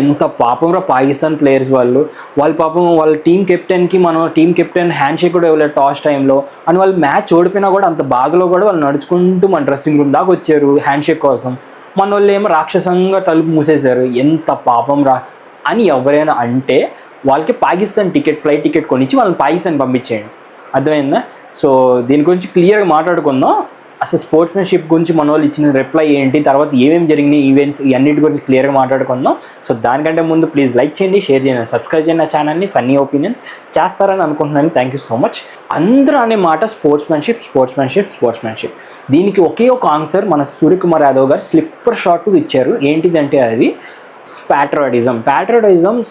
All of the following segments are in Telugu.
ఎంత పాపంరా పాకిస్తాన్ ప్లేయర్స్ వాళ్ళు పాపం వాళ్ళ టీం కెప్టెన్ హ్యాండ్ షేక్ కూడా ఇవ్వలేదు టాస్ టైంలో. అండ్ వాళ్ళు మ్యాచ్ ఓడిపోయినా కూడా అంత బాధలో కూడా వాళ్ళు నడుచుకుంటూ మన డ్రెస్సింగ్ రూమ్ దాకా వచ్చారు హ్యాండ్ షేక్ కోసం. మన వాళ్ళు ఏమో రాక్షసంగా తలుపు మూసేశారు. ఎంత పాపం రా అని ఎవరైనా అంటే వాళ్ళకి పాకిస్తాన్ ఫ్లైట్ టికెట్ కొనిచ్చి వాళ్ళని పాకిస్తాన్ పంపించేయండి. అర్థమైందా? సో దీని గురించి క్లియర్గా మాట్లాడుకుందాం. అసలు స్పోర్ట్స్మెన్షిప్ గురించి మన వాళ్ళు ఇచ్చిన రిప్లై ఏంటి, తర్వాత ఏమేమి జరిగినాయి ఈవెంట్స్, ఇవన్నిటి గురించి క్లియర్గా మాట్లాడుకుందాం. సో దానికంటే ముందు ప్లీజ్ లైక్ చేయండి, షేర్ చేయండి, సబ్స్క్రైబ్ చేయండి నా ఛానల్ని. సన్నీ ఒపీనియన్స్ చేస్తారని అనుకుంటున్నాను. Thank you so much. అందరూ అనే మాట స్పోర్ట్స్మెన్షిప్. దీనికి ఒకే ఒక ఆన్సర్ మన సూర్యకుమార్ యాదవ్ గారు స్లిప్పర్ షాట్ ఇచ్చారు. ఏంటిదంటే అది ప్యాట్రోటిజం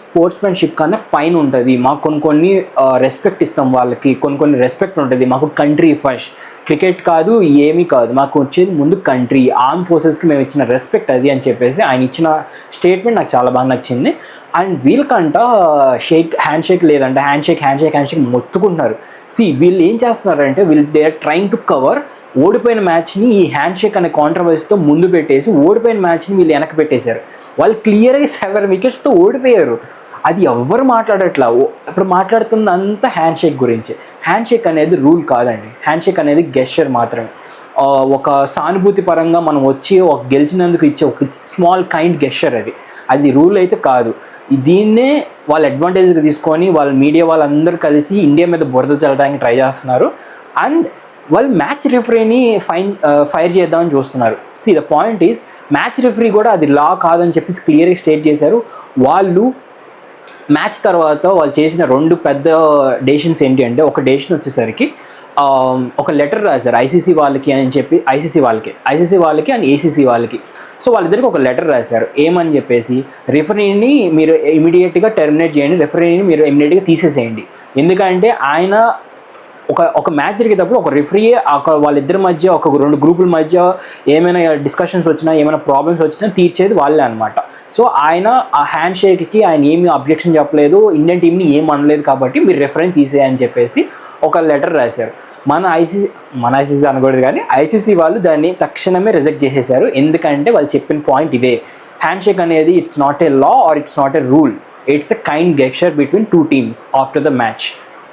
స్పోర్ట్స్మెన్షిప్ కన్నా పైన ఉంటుంది. మాకు కొన్ని రెస్పెక్ట్ ఇస్తాం, వాళ్ళకి కొన్ని రెస్పెక్ట్ ఉంటుంది. మాకు కంట్రీ ఫస్ట్, క్రికెట్ కాదు ఏమీ కాదు, మాకు వచ్చేది ముందు కంట్రీ, ఆర్మ్ ఫోర్సెస్కి మేము ఇచ్చిన రెస్పెక్ట్ అది అని చెప్పేసి ఆయన ఇచ్చిన స్టేట్మెంట్ నాకు చాలా బాగా నచ్చింది. అండ్ వీళ్ళకంట హ్యాండ్ షేక్ లేదంటే హ్యాండ్ షేక్ మొత్తుకుంటున్నారు. వీళ్ళు ఏం చేస్తున్నారంటే they are trying to cover ఓడిపోయిన మ్యాచ్ని ఈ హ్యాండ్ షేక్ అనే కాంట్రవర్సీతో ముందు పెట్టేసి ఓడిపోయిన మ్యాచ్ని వీళ్ళు వెనక్కి పెట్టేశారు. వాళ్ళు క్లియర్గా 7 వికెట్స్తో ఓడిపోయారు. అది ఎవ్వరు మాట్లాడట్లా. ఇప్పుడు మాట్లాడుతున్నంత హ్యాండ్ షేక్ గురించి. హ్యాండ్ షేక్ అనేది రూల్ కాదండి. హ్యాండ్ షేక్ అనేది గెస్చర్ మాత్రమే. ఒక సానుభూతి పరంగా మనం వచ్చి ఒక గెలిచినందుకు ఇచ్చే ఒక స్మాల్ కైండ్ గెస్చర్ అది రూల్ అయితే కాదు. దీన్నే వాళ్ళు అడ్వాంటేజ్గా తీసుకొని వాళ్ళ మీడియా వాళ్ళందరూ కలిసి ఇండియా మీద బురద చల్లడానికి ట్రై చేస్తున్నారు. అండ్ వాళ్ళు మ్యాచ్ రిఫరీని ఫైర్ చేద్దామని చూస్తున్నారు. The point is match referee కూడా అది లా కాదని చెప్పేసి క్లియర్గా స్టేట్ చేశారు. వాళ్ళు మ్యాచ్ తర్వాత వాళ్ళు చేసిన 2 పెద్ద డెసిషన్స్ ఏంటి అంటే, ఒక డెసిషన్ వచ్చేసరికి ఒక లెటర్ రాశారు ఐసీసీ వాళ్ళకి అండ్ ఏసీసీ వాళ్ళకి. సో వాళ్ళిద్దరికి ఒక లెటర్ రాశారు. ఏమని చెప్పేసి, రిఫరీని మీరు ఇమీడియట్గా టెర్మినేట్ చేయండి, రిఫరీని మీరు ఇమీడియట్గా తీసేసేయండి. ఎందుకంటే ఆయన ఒక మ్యాచ్ జరిగేటప్పుడు ఒక రిఫరీ వాళ్ళిద్దరి మధ్య ఒక 2 గ్రూపుల మధ్య ఏమైనా డిస్కషన్స్ వచ్చినా ఏమైనా ప్రాబ్లమ్స్ వచ్చినా తీర్చేది వాళ్ళే అనమాట. సో ఆయన ఆ హ్యాండ్ షేక్కి ఆయన ఏమి అబ్జెక్షన్ చెప్పలేదు, ఇండియన్ టీంని ఏం అనలేదు, కాబట్టి మీరు రిఫరీని తీసేయని చెప్పేసి ఒక లెటర్ రాశారు. మన ఐసీసీ అనకూడదు కానీ ఐసీసీ వాళ్ళు దాన్ని తక్షణమే రిజెక్ట్ చేసేశారు. ఎందుకంటే వాళ్ళు చెప్పిన పాయింట్ ఇదే, హ్యాండ్ షేక్ అనేది it's not a law or it's not a rule, it's a kind gesture between 2 teams after the match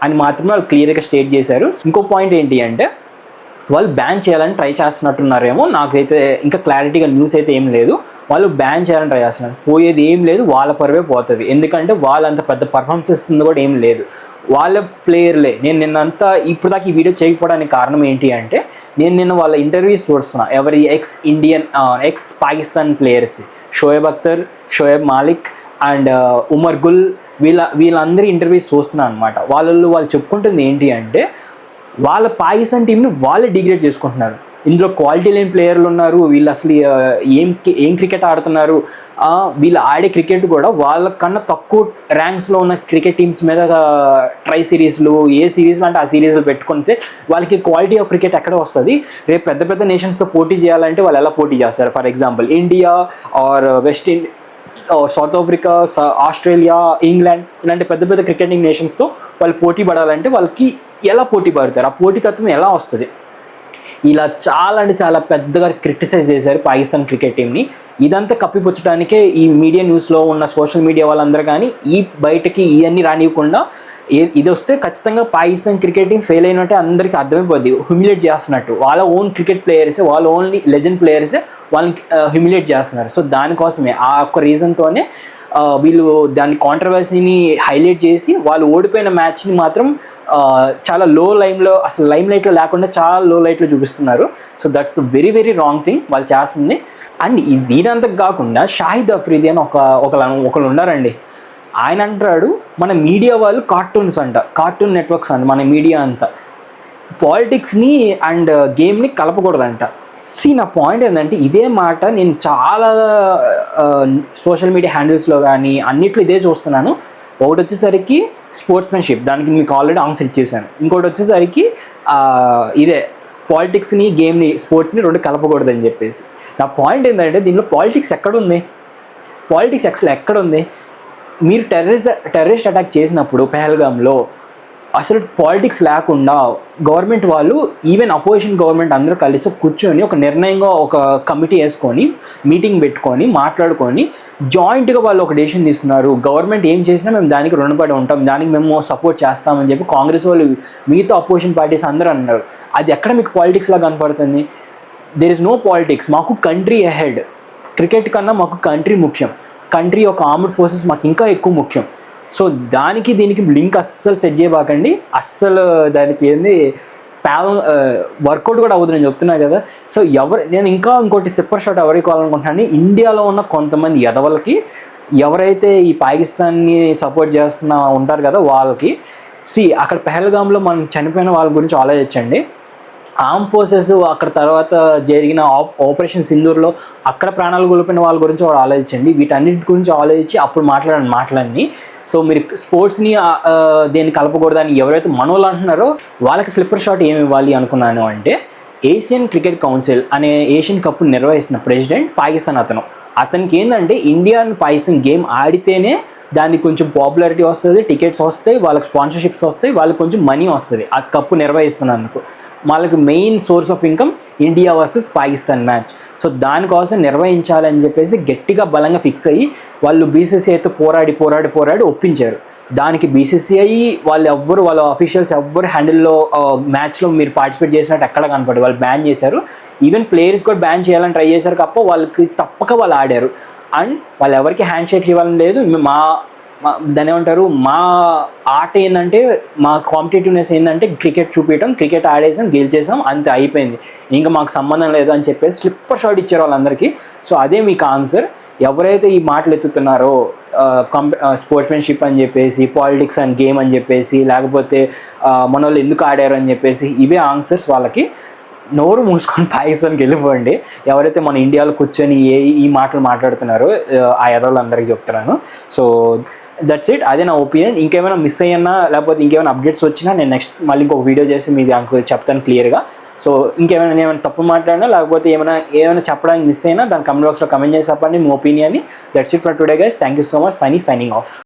అని మాత్రమే వాళ్ళు క్లియర్గా స్టేట్ చేశారు. ఇంకో పాయింట్ ఏంటి అంటే, వాళ్ళు బ్యాన్ చేయాలని ట్రై చేస్తున్నట్టున్నారేమో. నాకైతే ఇంకా క్లారిటీగా న్యూస్ అయితే ఏం లేదు. వాళ్ళు బ్యాన్ చేయాలని ట్రై చేస్తున్నారు. పోయేది ఏం లేదు, వాళ్ళ పరువే పోతుంది. ఎందుకంటే వాళ్ళంత పెద్ద పర్ఫార్మెన్సెస్ కూడా ఏం లేదు, వాళ్ళ ప్లేయర్లే. నేను నిన్నంతా ఇప్పుడు దాకా ఈ వీడియో చేయకపోవడానికి కారణం ఏంటి అంటే, నేను వాళ్ళ ఇంటర్వ్యూస్ చూస్తున్నా. ఎవరి ex Pakistan players, Shoaib Akhtar, Shoaib Malik and Umar Gul, వీళ్ళందరి ఇంటర్వ్యూస్ చూస్తున్నాను అనమాట. వాళ్ళు చెప్పుకుంటుంది ఏంటి అంటే, వాళ్ళ పాకిస్తాన్ టీంని వాళ్ళే డిగ్రేడ్ చేసుకుంటున్నారు. ఇందులో క్వాలిటీ లేని ప్లేయర్లు ఉన్నారు, వీళ్ళు అసలు ఏం క్రికెట్ ఆడుతున్నారు, వీళ్ళు ఆడే క్రికెట్ కూడా వాళ్ళకన్నా తక్కువ ర్యాంక్స్లో ఉన్న క్రికెట్ టీమ్స్ మీద ట్రై సిరీస్లు, ఏ సిరీస్లు అంటే ఆ సిరీస్లు పెట్టుకుంటే వాళ్ళకి క్వాలిటీ ఆఫ్ క్రికెట్ ఎక్కడ వస్తుంది? రేపు పెద్ద పెద్ద నేషన్స్తో పోటీ చేయాలంటే వాళ్ళు ఎలా పోటీ చేస్తారు? For example India or South Africa, Australia, England ఇలాంటి పెద్ద పెద్ద క్రికెటింగ్ నేషన్స్తో వాళ్ళు పోటీ పడాలంటే వాళ్ళకి ఎలా పోటీ పడతారు? ఆ పోటీతత్వం ఎలా వస్తుంది? ఇలా చాలా పెద్దగా క్రిటిసైజ్ చేశారు పాకిస్తాన్ క్రికెట్ టీంని. ఇదంతా కప్పిపుచ్చడానికే ఈ మీడియా న్యూస్లో ఉన్న సోషల్ మీడియా వాళ్ళందరూ కానీ బయటకి ఇవన్నీ రానివ్వకుండా, ఇది వస్తే ఖచ్చితంగా పాకిస్తాన్ క్రికెట్ టీం ఫెయిల్ అయినట్టే అందరికీ అర్థమైపోద్ది, హ్యూమిలేట్ చేస్తున్నట్టు. వాళ్ళ ఓన్ క్రికెట్ ప్లేయర్సే, వాళ్ళ ఓన్లీ లెజెండ్ ప్లేయర్సే వాళ్ళని హ్యూమిలేట్ చేస్తున్నారు. సో దానికోసమే ఆ ఒక్క రీజన్తోనే వీళ్ళు దాన్ని కాంట్రవర్సీని హైలైట్ చేసి వాళ్ళు ఓడిపోయిన మ్యాచ్ని మాత్రం చాలా అసలు లైమ్ లైట్లో లేకుండా చాలా లో లైట్లో చూపిస్తున్నారు. So that's very wrong thing వాళ్ళు చేస్తుంది. అండ్ దీనంతకు కాకుండా షాహిద్ అఫ్రీది అని ఒకళ్ళు ఉన్నారండి. ఆయన అంటాడు, మన మీడియా వాళ్ళు కార్టూన్ నెట్వర్క్స్ అంట, మన మీడియా అంతా పాలిటిక్స్ని అండ్ గేమ్ని కలపకూడదంట. నా పాయింట్ ఏంటంటే, ఇదే మాట నేను చాలా సోషల్ మీడియా హ్యాండిల్స్లో కానీ అన్నిట్లో ఇదే చూస్తున్నాను. ఒకటి వచ్చేసరికి స్పోర్ట్స్మెన్షిప్, దానికి మీకు ఆల్రెడీ ఆన్సర్ ఇచ్చేసాను. ఇంకోటి వచ్చేసరికి ఇదే పాలిటిక్స్ని, గేమ్ని, స్పోర్ట్స్ని 2 కలపకూడదని చెప్పేసి. నా పాయింట్ ఏంటంటే, దీనిలో పాలిటిక్స్ ఎక్కడుంది? పాలిటిక్స్ ఎక్కడుంది? మీరు టెర్రరిస్ట్ అటాక్ చేసినప్పుడు పెహల్గామ్లో అసలు పాలిటిక్స్ లేకుండా గవర్నమెంట్ వాళ్ళు ఈవెన్ అపోజిషన్ గవర్నమెంట్ అందరూ కలిసి కూర్చొని ఒక నిర్ణయంగా ఒక కమిటీ వేసుకొని మీటింగ్ పెట్టుకొని మాట్లాడుకొని జాయింట్గా వాళ్ళు ఒక డెసిషన్ తీసుకున్నారు. గవర్నమెంట్ ఏం చేసినా మేము దానికి రుణపడి ఉంటాం, దానికి మేము సపోర్ట్ చేస్తామని చెప్పి కాంగ్రెస్ వాళ్ళు మిగతా అపోజిషన్ పార్టీస్ అందరూ అన్నారు. అది ఎక్కడ మీకు పాలిటిక్స్ లాగా కనపడుతుంది? There is no politics. మాకు కంట్రీ అహెడ్. క్రికెట్ కన్నా మాకు కంట్రీ ముఖ్యం. కంట్రీ యొక్క ఆర్మ్డ్ ఫోర్సెస్ మాకు ఇంకా ఎక్కువ ముఖ్యం. సో దానికి దీనికి లింక్ అస్సలు సెట్ చేయబాకండి. అస్సలు దానికి ఏంది వర్కౌట్ కూడా అవ్వదు, నేను చెప్తున్నా కదా. సో నేను ఇంకోటి సూపర్ షాట్ ఎవరికి కావాలనుకుంటున్నాను, ఇండియాలో ఉన్న కొంతమంది ఎదవలకి, ఎవరైతే ఈ పాకిస్తాన్ని సపోర్ట్ చేస్తున్నా ఉంటారు కదా వాళ్ళకి, అక్కడ పెహల్గామ్లో మనం చనిపోయిన వాళ్ళ గురించి ఆలోచించండి. ఆర్మ్ ఫోర్సెస్ అక్కడ తర్వాత జరిగిన ఆపరేషన్ సింధూర్లో అక్కడ ప్రాణాలు కోల్పోయిన వాళ్ళ గురించి వాడు ఆలోచించండి. వీటన్నిటి గురించి ఆలోచించి అప్పుడు మాట్లాడండి. సో మీరు స్పోర్ట్స్ని దేన్ని కలపకూడదని ఎవరైతే మనోళ్ళు అంటున్నారో వాళ్ళకి స్లిప్పర్ షాట్ ఏమి ఇవ్వాలి అనుకున్నాను అంటే, ఏషియన్ క్రికెట్ కౌన్సిల్ అనే ఏషియన్ కప్ నిర్వహిస్తున్న ప్రెసిడెంట్ పాకిస్తాన్ అతనికి ఏంటంటే ఇండియన్ పాకిస్తాన్ గేమ్ ఆడితేనే దానికి కొంచెం పాపులారిటీ వస్తుంది, టికెట్స్ వస్తాయి, వాళ్ళకి స్పాన్సర్షిప్స్ వస్తాయి, వాళ్ళకి కొంచెం మనీ వస్తుంది. ఆ కప్పు నిర్వహిస్తున్నందుకు వాళ్ళకి main source of income India versus Pakistan match. So దానికోసం నిర్వహించాలని చెప్పేసి గట్టిగా బలంగా ఫిక్స్ అయ్యి వాళ్ళు బీసీసీఐతో పోరాడి ఒప్పించారు. దానికి బీసీసీఐ వాళ్ళ అఫీషియల్స్ ఎవ్వరు హ్యాండిల్లో మ్యాచ్లో మీరు పార్టిసిపేట్ చేసినట్టు ఎక్కడ కనపడి వాళ్ళు బ్యాన్ చేశారు. ఈవెన్ ప్లేయర్స్ కూడా బ్యాన్ చేయాలని ట్రై చేశారు తప్ప వాళ్ళకి తప్పక వాళ్ళు ఆడారు. అండ్ వాళ్ళు ఎవరికి హ్యాండ్ షేక్ ఇవ్వాలని లేదు. దాని ఏమంటారు, మా ఆట ఏంటంటే, మా కాంపిటేటివ్నెస్ ఏంటంటే క్రికెట్ చూపించడం, క్రికెట్ ఆడేసాం, గెలిచేసాం, అంతే అయిపోయింది, ఇంకా మాకు సంబంధం లేదు అని చెప్పేసి స్లిప్పర్ షాట్ ఇచ్చారు వాళ్ళందరికీ. సో అదే మీకు ఆన్సర్. ఎవరైతే ఈ మాటలు ఎత్తుతున్నారో స్పోర్ట్స్మెన్షిప్ అని చెప్పేసి, పాలిటిక్స్ అండ్ గేమ్ అని చెప్పేసి, లేకపోతే మన వాళ్ళు ఎందుకు ఆడారు అని చెప్పేసి, ఇవే ఆన్సర్స్ వాళ్ళకి. నోరు మూసుకొని పాకిస్తాన్కి వెళ్ళిపోండి. ఎవరైతే మన ఇండియాలో కూర్చొని ఈ మాటలు మాట్లాడుతున్నారో ఆ ఎదవలందరికీ చెప్తున్నాను. So that's it. అదే నా ఒపీనియన్. ఇంకేమైనా మిస్ అయ్యన్నా లేకపోతే ఇంకేమైనా అప్డేట్స్ వచ్చినా నేను నెక్స్ట్ మళ్ళీ ఇంకొక వీడియో చేసి మీకు దానికి చెప్తాను క్లియర్గా. సో ఏమైనా తప్పు మాట్లాడినా లేకపోతే ఏమైనా చెప్పడానికి మిస్ అయినా దాని కమెంట్ బాక్స్లో కమెంట్ చేసి చెప్పండి మీ ఒపీనియన్ని. That's it for today guys. Thank you so much. Signing of.